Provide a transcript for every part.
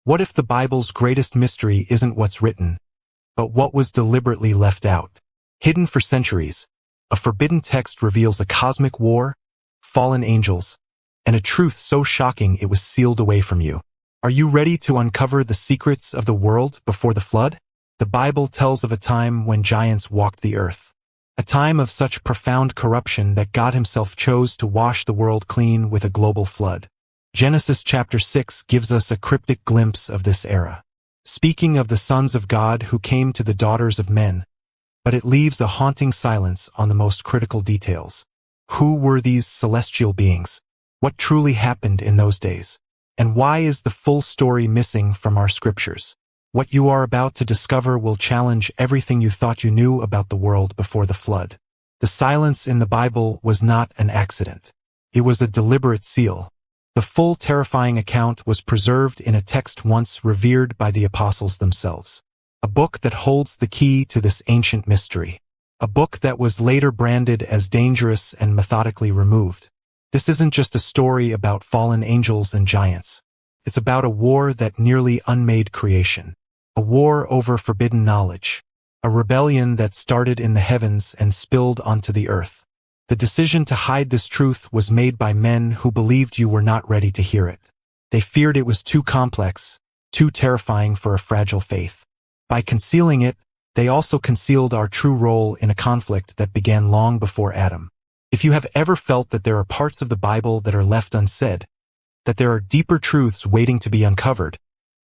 What if the Bible's greatest mystery isn't what's written, but what was deliberately left out? Hidden for centuries, a forbidden text reveals a cosmic war, fallen angels, and a truth so shocking it was sealed away from you. Are you ready to uncover the secrets of the world before the flood? The Bible tells of a time when giants walked the earth, a time of such profound corruption that God himself chose to wash the world clean with a global flood. Genesis chapter 6 gives us a cryptic glimpse of this era, speaking of the sons of God who came to the daughters of men, but it leaves a haunting silence on the most critical details. Who were these celestial beings? What truly happened in those days? And why is the full story missing from our scriptures? What you are about to discover will challenge everything you thought you knew about the world before the flood. The silence in the Bible was not an accident. It was a deliberate seal. The full terrifying account was preserved in a text once revered by the apostles themselves. A book that holds the key to this ancient mystery. A book that was later branded as dangerous and methodically removed. This isn't just a story about fallen angels and giants. It's about a war that nearly unmade creation. A war over forbidden knowledge. A rebellion that started in the heavens and spilled onto the earth. The decision to hide this truth was made by men who believed you were not ready to hear it. They feared it was too complex, too terrifying for a fragile faith. By concealing it, they also concealed our true role in a conflict that began long before Adam. If you have ever felt that there are parts of the Bible that are left unsaid, that there are deeper truths waiting to be uncovered,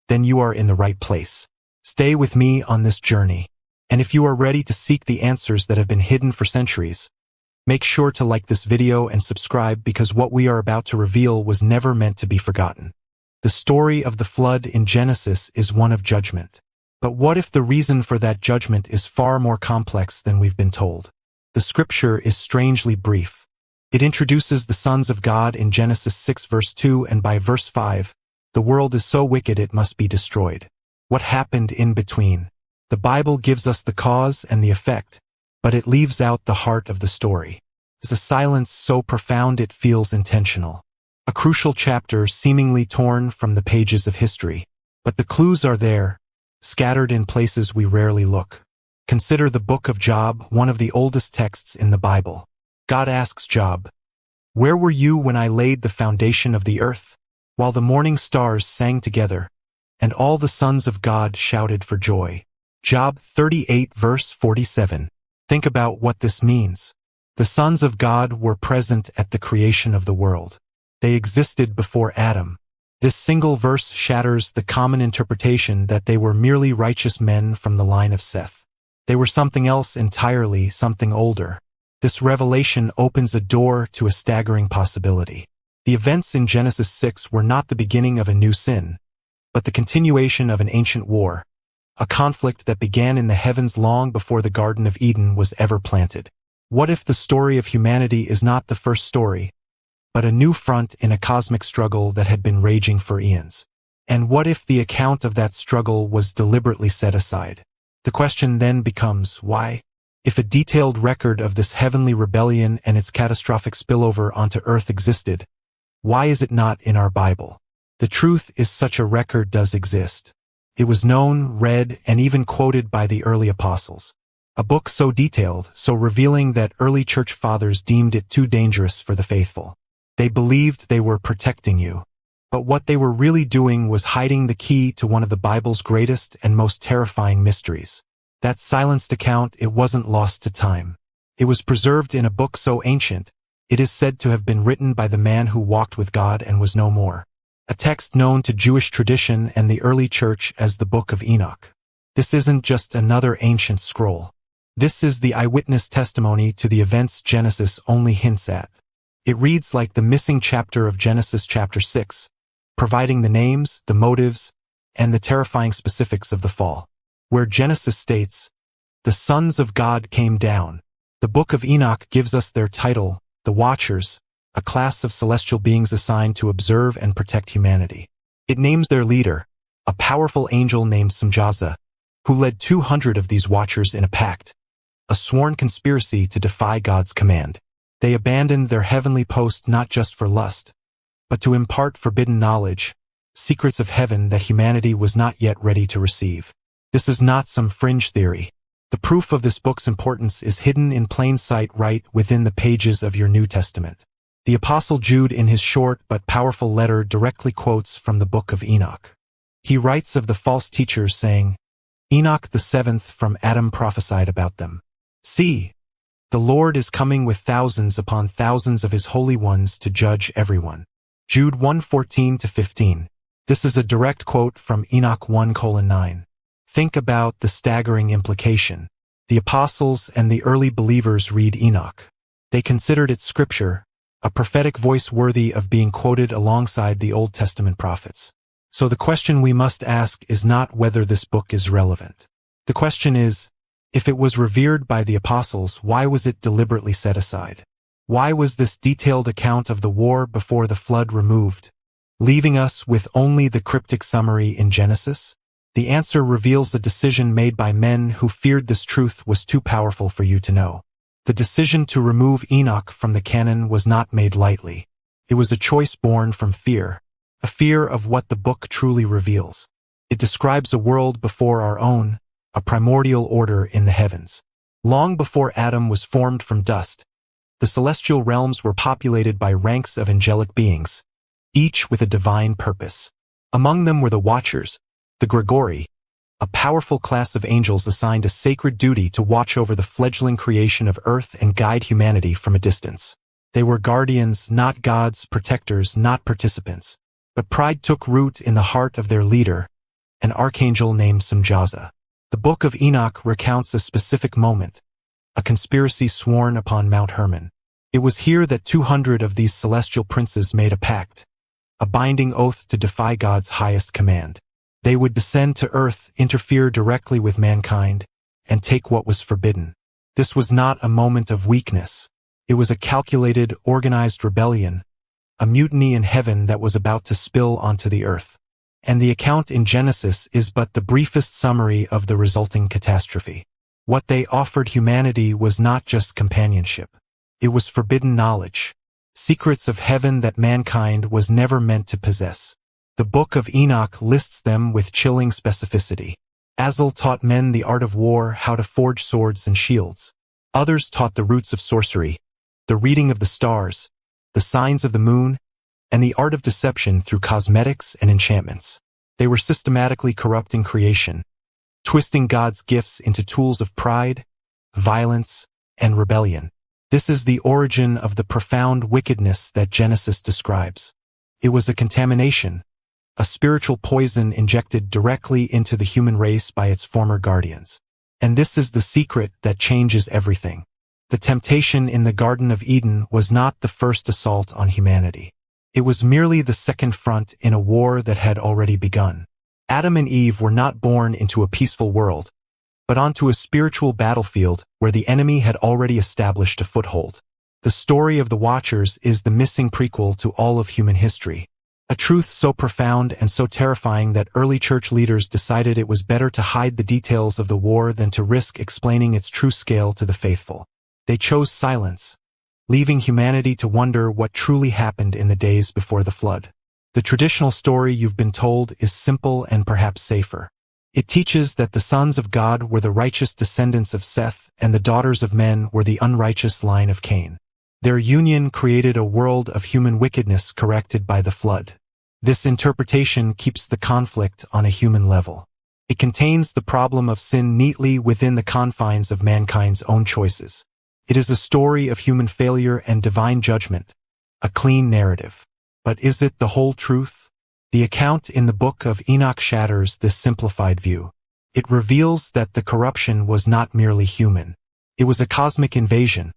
then you are in the right place. Stay with me on this journey. And if you are ready to seek the answers that have been hidden for centuries, make sure to like this video and subscribe because what we are about to reveal was never meant to be forgotten. The story of the flood in Genesis is one of judgment. But what if the reason for that judgment is far more complex than we've been told? The scripture is strangely brief. It introduces the sons of God in Genesis 6 verse 2 and by verse 5, the world is so wicked it must be destroyed. What happened in between? The Bible gives us the cause and the effect, but it leaves out the heart of the story. It's a silence so profound it feels intentional. A crucial chapter seemingly torn from the pages of history. But the clues are there, scattered in places we rarely look. Consider the Book of Job, one of the oldest texts in the Bible. God asks Job, "Where were you when I laid the foundation of the earth? While the morning stars sang together, and all the sons of God shouted for joy." Job 38 verse 47. Think about what this means. The sons of God were present at the creation of the world. They existed before Adam. This single verse shatters the common interpretation that they were merely righteous men from the line of Seth. They were something else entirely, something older. This revelation opens a door to a staggering possibility. The events in Genesis 6 were not the beginning of a new sin, but the continuation of an ancient war, a conflict that began in the heavens long before the Garden of Eden was ever planted. What if the story of humanity is not the first story, but a new front in a cosmic struggle that had been raging for eons? And what if the account of that struggle was deliberately set aside? The question then becomes, why? If a detailed record of this heavenly rebellion and its catastrophic spillover onto earth existed, why is it not in our Bible? The truth is such a record does exist. It was known, read, and even quoted by the early apostles. A book so detailed, so revealing that early church fathers deemed it too dangerous for the faithful. They believed they were protecting you. But what they were really doing was hiding the key to one of the Bible's greatest and most terrifying mysteries. That silenced account, it wasn't lost to time. It was preserved in a book so ancient, it is said to have been written by the man who walked with God and was no more. A text known to Jewish tradition and the early church as the Book of Enoch. This isn't just another ancient scroll. This is the eyewitness testimony to the events Genesis only hints at. It reads like the missing chapter of Genesis chapter 6, providing the names, the motives, and the terrifying specifics of the fall. Where Genesis states, "The sons of God came down." The Book of Enoch gives us their title, the Watchers, a class of celestial beings assigned to observe and protect humanity. It names their leader, a powerful angel named Samjaza, who led 200 of these Watchers in a pact, a sworn conspiracy to defy God's command. They abandoned their heavenly post not just for lust, but to impart forbidden knowledge, secrets of heaven that humanity was not yet ready to receive. This is not some fringe theory. The proof of this book's importance is hidden in plain sight right within the pages of your New Testament. The Apostle Jude, in his short but powerful letter, directly quotes from the Book of Enoch. He writes of the false teachers, saying, "Enoch the seventh from Adam prophesied about them. See, the Lord is coming with thousands upon thousands of his holy ones to judge everyone." Jude 1:14-15. This is a direct quote from Enoch 1:9. Think about the staggering implication. The apostles and the early believers read Enoch. They considered it scripture, a prophetic voice worthy of being quoted alongside the Old Testament prophets. So the question we must ask is not whether this book is relevant. The question is, if it was revered by the apostles, why was it deliberately set aside? Why was this detailed account of the war before the flood removed, leaving us with only the cryptic summary in Genesis? The answer reveals the decision made by men who feared this truth was too powerful for you to know. The decision to remove Enoch from the canon was not made lightly. It was a choice born from fear, a fear of what the book truly reveals. It describes a world before our own, a primordial order in the heavens. Long before Adam was formed from dust, the celestial realms were populated by ranks of angelic beings, each with a divine purpose. Among them were the Watchers, the Gregori, a powerful class of angels assigned a sacred duty to watch over the fledgling creation of earth and guide humanity from a distance. They were guardians, not gods, protectors, not participants. But pride took root in the heart of their leader, an archangel named Samjaza. The Book of Enoch recounts a specific moment, a conspiracy sworn upon Mount Hermon. It was here that 200 of these celestial princes made a pact, a binding oath to defy God's highest command. They would descend to earth, interfere directly with mankind, and take what was forbidden. This was not a moment of weakness. It was a calculated, organized rebellion, a mutiny in heaven that was about to spill onto the earth. And the account in Genesis is but the briefest summary of the resulting catastrophe. What they offered humanity was not just companionship. It was forbidden knowledge, secrets of heaven that mankind was never meant to possess. The Book of Enoch lists them with chilling specificity. Azel taught men the art of war, how to forge swords and shields. Others taught the roots of sorcery, the reading of the stars, the signs of the moon, and the art of deception through cosmetics and enchantments. They were systematically corrupting creation, twisting God's gifts into tools of pride, violence, and rebellion. This is the origin of the profound wickedness that Genesis describes. It was a contamination, a spiritual poison injected directly into the human race by its former guardians. And this is the secret that changes everything. The temptation in the Garden of Eden was not the first assault on humanity. It was merely the second front in a war that had already begun. Adam and Eve were not born into a peaceful world, but onto a spiritual battlefield where the enemy had already established a foothold. The story of the Watchers is the missing prequel to all of human history. A truth so profound and so terrifying that early church leaders decided it was better to hide the details of the war than to risk explaining its true scale to the faithful. They chose silence, leaving humanity to wonder what truly happened in the days before the flood. The traditional story you've been told is simple and perhaps safer. It teaches that the sons of God were the righteous descendants of Seth and the daughters of men were the unrighteous line of Cain. Their union created a world of human wickedness corrected by the flood. This interpretation keeps the conflict on a human level. It contains the problem of sin neatly within the confines of mankind's own choices. It is a story of human failure and divine judgment, a clean narrative. But is it the whole truth? The account in the Book of Enoch shatters this simplified view. It reveals that the corruption was not merely human. It was a cosmic invasion,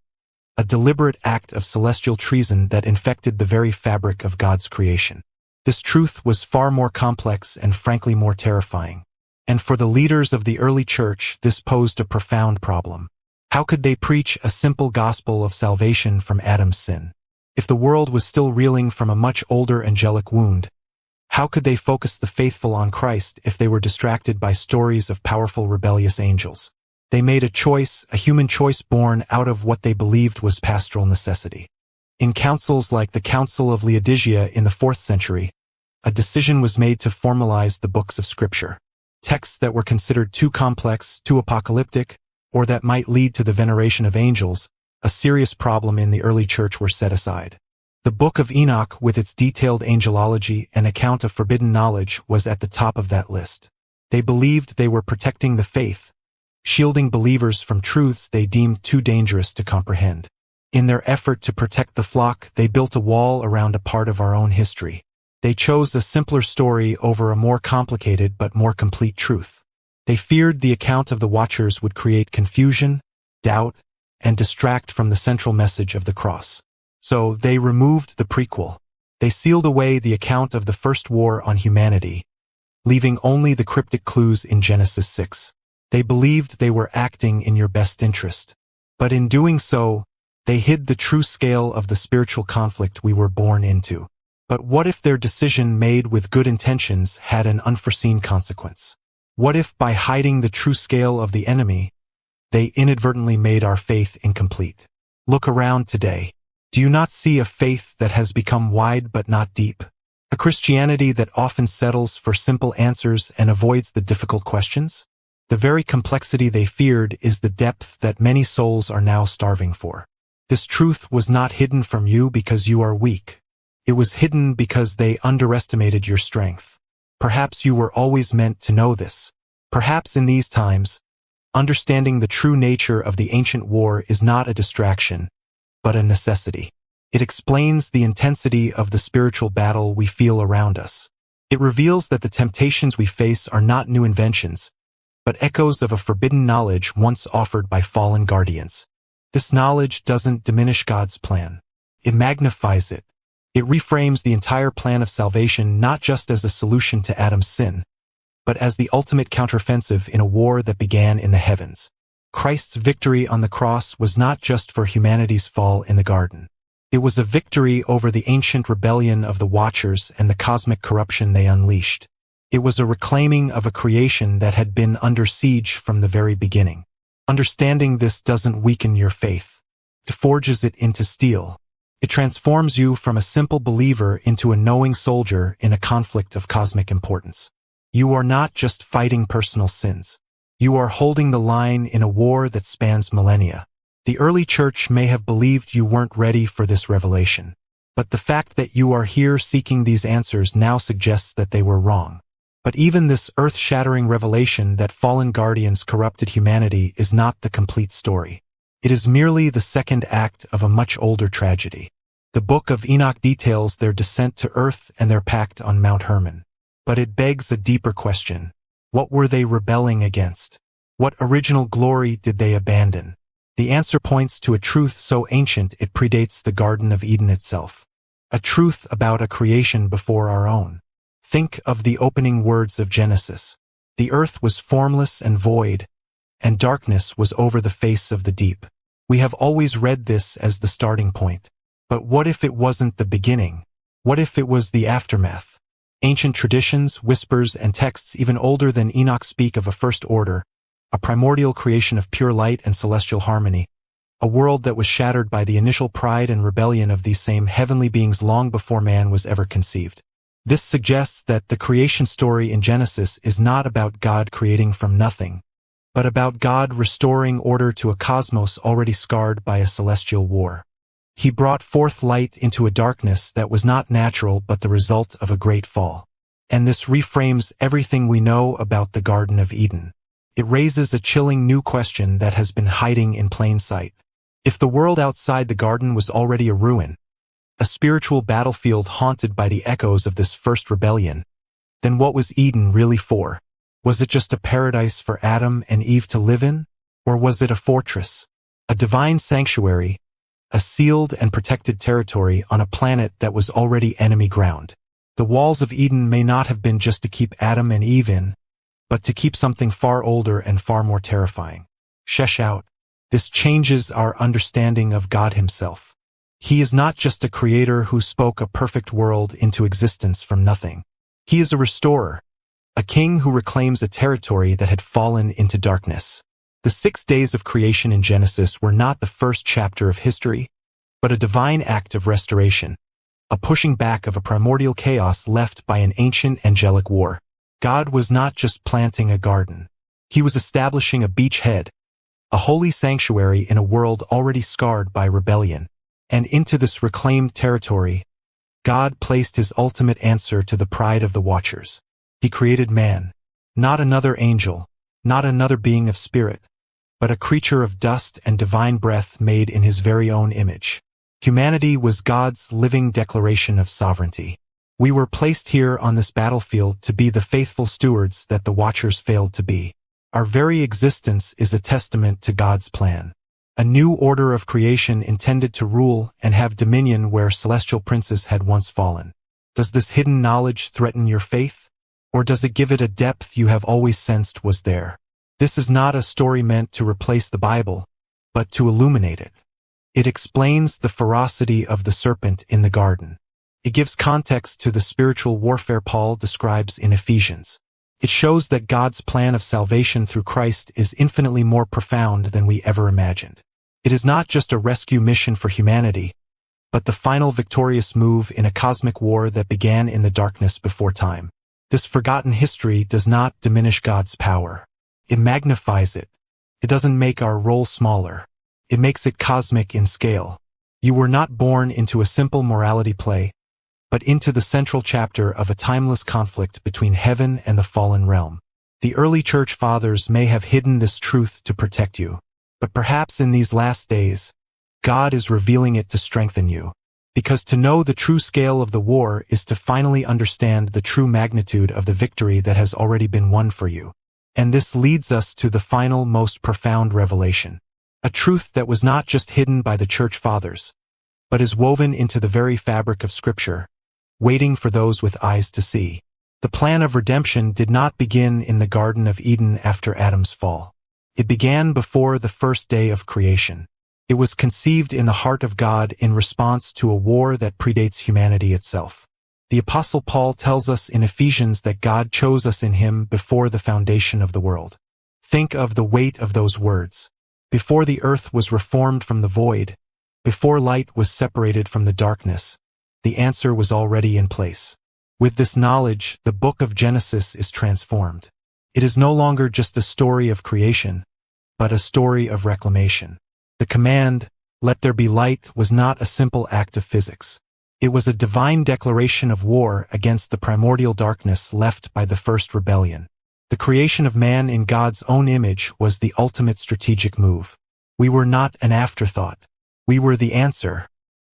a deliberate act of celestial treason that infected the very fabric of God's creation. This truth was far more complex and frankly more terrifying. And for the leaders of the early church, this posed a profound problem. How could they preach a simple gospel of salvation from Adam's sin? If the world was still reeling from a much older angelic wound, how could they focus the faithful on Christ if they were distracted by stories of powerful rebellious angels? They made a choice, a human choice born out of what they believed was pastoral necessity. In councils like the Council of Laodicea in the 4th century, a decision was made to formalize the books of Scripture. Texts that were considered too complex, too apocalyptic, or that might lead to the veneration of angels, a serious problem in the early church, were set aside. The Book of Enoch, with its detailed angelology and account of forbidden knowledge, was at the top of that list. They believed they were protecting the faith, shielding believers from truths they deemed too dangerous to comprehend. In their effort to protect the flock, they built a wall around a part of our own history. They chose a simpler story over a more complicated but more complete truth. They feared the account of the Watchers would create confusion, doubt, and distract from the central message of the cross. So they removed the prequel. They sealed away the account of the first war on humanity, leaving only the cryptic clues in Genesis 6. They believed they were acting in your best interest. But in doing so, they hid the true scale of the spiritual conflict we were born into. But what if their decision, made with good intentions, had an unforeseen consequence? What if, by hiding the true scale of the enemy, they inadvertently made our faith incomplete? Look around today. Do you not see a faith that has become wide but not deep? A Christianity that often settles for simple answers and avoids the difficult questions? The very complexity they feared is the depth that many souls are now starving for. This truth was not hidden from you because you are weak. It was hidden because they underestimated your strength. Perhaps you were always meant to know this. Perhaps in these times, understanding the true nature of the ancient war is not a distraction, but a necessity. It explains the intensity of the spiritual battle we feel around us. It reveals that the temptations we face are not new inventions, but echoes of a forbidden knowledge once offered by fallen guardians. This knowledge doesn't diminish God's plan. It magnifies it. It reframes the entire plan of salvation not just as a solution to Adam's sin, but as the ultimate counteroffensive in a war that began in the heavens. Christ's victory on the cross was not just for humanity's fall in the garden. It was a victory over the ancient rebellion of the Watchers and the cosmic corruption they unleashed. It was a reclaiming of a creation that had been under siege from the very beginning. Understanding this doesn't weaken your faith. It forges it into steel. It transforms you from a simple believer into a knowing soldier in a conflict of cosmic importance. You are not just fighting personal sins. You are holding the line in a war that spans millennia. The early church may have believed you weren't ready for this revelation, but the fact that you are here seeking these answers now suggests that they were wrong. But even this earth-shattering revelation that fallen guardians corrupted humanity is not the complete story. It is merely the second act of a much older tragedy. The Book of Enoch details their descent to earth and their pact on Mount Hermon. But it begs a deeper question. What were they rebelling against? What original glory did they abandon? The answer points to a truth so ancient it predates the Garden of Eden itself. A truth about a creation before our own. Think of the opening words of Genesis. The earth was formless and void, and darkness was over the face of the deep. We have always read this as the starting point. But what if it wasn't the beginning? What if it was the aftermath? Ancient traditions, whispers, and texts even older than Enoch speak of a first order, a primordial creation of pure light and celestial harmony, a world that was shattered by the initial pride and rebellion of these same heavenly beings long before man was ever conceived. This suggests that the creation story in Genesis is not about God creating from nothing, but about God restoring order to a cosmos already scarred by a celestial war. He brought forth light into a darkness that was not natural but the result of a great fall. And this reframes everything we know about the Garden of Eden. It raises a chilling new question that has been hiding in plain sight. If the world outside the garden was already a ruin, a spiritual battlefield haunted by the echoes of this first rebellion, then what was Eden really for? Was it just a paradise for Adam and Eve to live in? Or was it a fortress, a divine sanctuary, a sealed and protected territory on a planet that was already enemy ground? The walls of Eden may not have been just to keep Adam and Eve in, but to keep something far older and far more terrifying. Shesh out. This changes our understanding of God himself. He is not just a creator who spoke a perfect world into existence from nothing. He is a restorer, a king who reclaims a territory that had fallen into darkness. The 6 days of creation in Genesis were not the first chapter of history, but a divine act of restoration. a pushing back of a primordial chaos left by an ancient angelic war. God was not just planting a garden. He was establishing a beachhead, a holy sanctuary in a world already scarred by rebellion. And into this reclaimed territory, God placed his ultimate answer to the pride of the Watchers. He created man, not another angel, not another being of spirit, but a creature of dust and divine breath made in his very own image. Humanity was God's living declaration of sovereignty. We were placed here on this battlefield to be the faithful stewards that the Watchers failed to be. Our very existence is a testament to God's plan. A new order of creation intended to rule and have dominion where celestial princes had once fallen. Does this hidden knowledge threaten your faith? Or does it give it a depth you have always sensed was there? This is not a story meant to replace the Bible, but to illuminate it. It explains the ferocity of the serpent in the garden. It gives context to the spiritual warfare Paul describes in Ephesians. It shows that God's plan of salvation through Christ is infinitely more profound than we ever imagined. It is not just a rescue mission for humanity, but the final victorious move in a cosmic war that began in the darkness before time. This forgotten history does not diminish God's power. It magnifies it. It doesn't make our role smaller. It makes it cosmic in scale. You were not born into a simple morality play, but into the central chapter of a timeless conflict between heaven and the fallen realm. The early church fathers may have hidden this truth to protect you, but perhaps in these last days, God is revealing it to strengthen you. Because to know the true scale of the war is to finally understand the true magnitude of the victory that has already been won for you. And this leads us to the final, most profound revelation. A truth that was not just hidden by the church fathers, but is woven into the very fabric of Scripture, waiting for those with eyes to see. The plan of redemption did not begin in the Garden of Eden after Adam's fall. It began before the first day of creation. It was conceived in the heart of God in response to a war that predates humanity itself. The Apostle Paul tells us in Ephesians that God chose us in him before the foundation of the world. Think of the weight of those words. Before the earth was reformed from the void, before light was separated from the darkness, the answer was already in place. With this knowledge, the book of Genesis is transformed. It is no longer just a story of creation, but a story of reclamation. The command, "Let there be light," was not a simple act of physics. It was a divine declaration of war against the primordial darkness left by the first rebellion. The creation of man in God's own image was the ultimate strategic move. We were not an afterthought. We were the answer.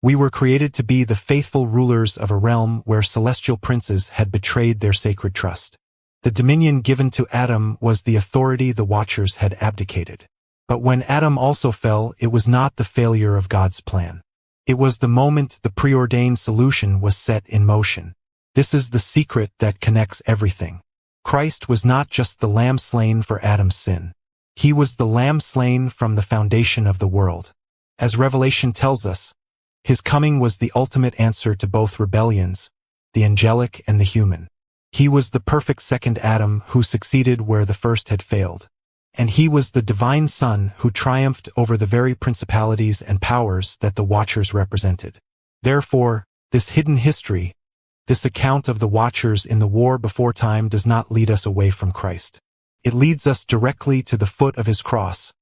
We were created to be the faithful rulers of a realm where celestial princes had betrayed their sacred trust. The dominion given to Adam was the authority the Watchers had abdicated. But when Adam also fell, it was not the failure of God's plan. It was the moment the preordained solution was set in motion. This is the secret that connects everything. Christ was not just the lamb slain for Adam's sin. He was the lamb slain from the foundation of the world. As Revelation tells us, his coming was the ultimate answer to both rebellions, the angelic and the human. He was the perfect second Adam who succeeded where the first had failed. And he was the divine Son who triumphed over the very principalities and powers that the Watchers represented. Therefore, this hidden history, this account of the Watchers in the war before time, does not lead us away from Christ. It leads us directly to the foot of his cross,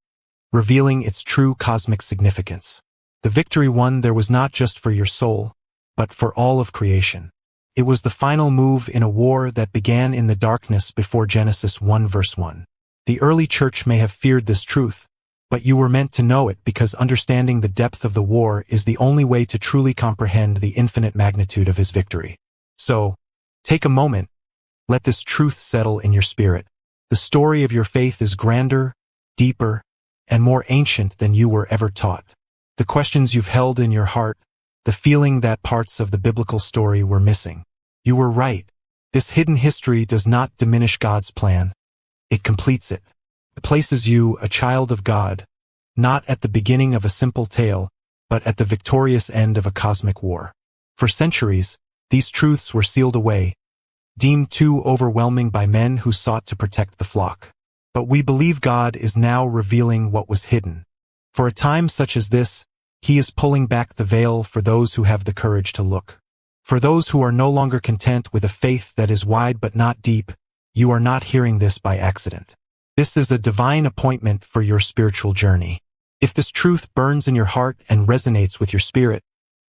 revealing its true cosmic significance. The victory won there was not just for your soul, but for all of creation. It was the final move in a war that began in the darkness before Genesis 1 verse 1. The early church may have feared this truth, but you were meant to know it because understanding the depth of the war is the only way to truly comprehend the infinite magnitude of his victory. So, take a moment. Let this truth settle in your spirit. The story of your faith is grander, deeper, and more ancient than you were ever taught. The questions you've held in your heart, the feeling that parts of the biblical story were missing. You were right. This hidden history does not diminish God's plan. It completes it. It places you, a child of God, not at the beginning of a simple tale, but at the victorious end of a cosmic war. For centuries, these truths were sealed away, deemed too overwhelming by men who sought to protect the flock. But we believe God is now revealing what was hidden. For a time such as this, he is pulling back the veil for those who have the courage to look. For those who are no longer content with a faith that is wide but not deep, you are not hearing this by accident. This is a divine appointment for your spiritual journey. If this truth burns in your heart and resonates with your spirit,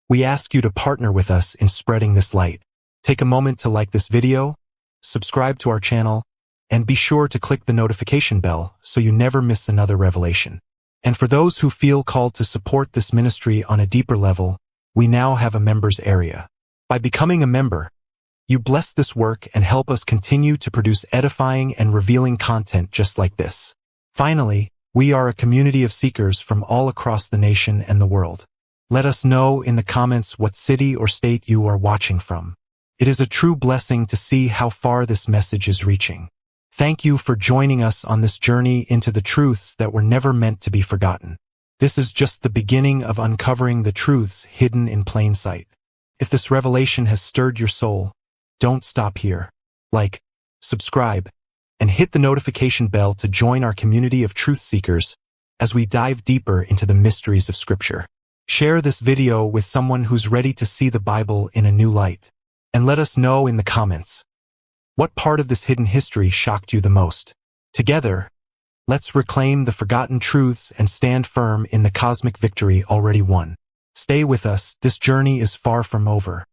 we ask you to partner with us in spreading this light. Take a moment to like this video, subscribe to our channel, and be sure to click the notification bell so you never miss another revelation. And for those who feel called to support this ministry on a deeper level, we now have a members area. By becoming a member, you bless this work and help us continue to produce edifying and revealing content just like this. Finally, we are a community of seekers from all across the nation and the world. Let us know in the comments what city or state you are watching from. It is a true blessing to see how far this message is reaching. Thank you for joining us on this journey into the truths that were never meant to be forgotten. This is just the beginning of uncovering the truths hidden in plain sight. If this revelation has stirred your soul, don't stop here. Like, subscribe, and hit the notification bell to join our community of truth seekers as we dive deeper into the mysteries of Scripture. Share this video with someone who's ready to see the Bible in a new light. And let us know in the comments, what part of this hidden history shocked you the most? Together, let's reclaim the forgotten truths and stand firm in the cosmic victory already won. Stay with us, this journey is far from over.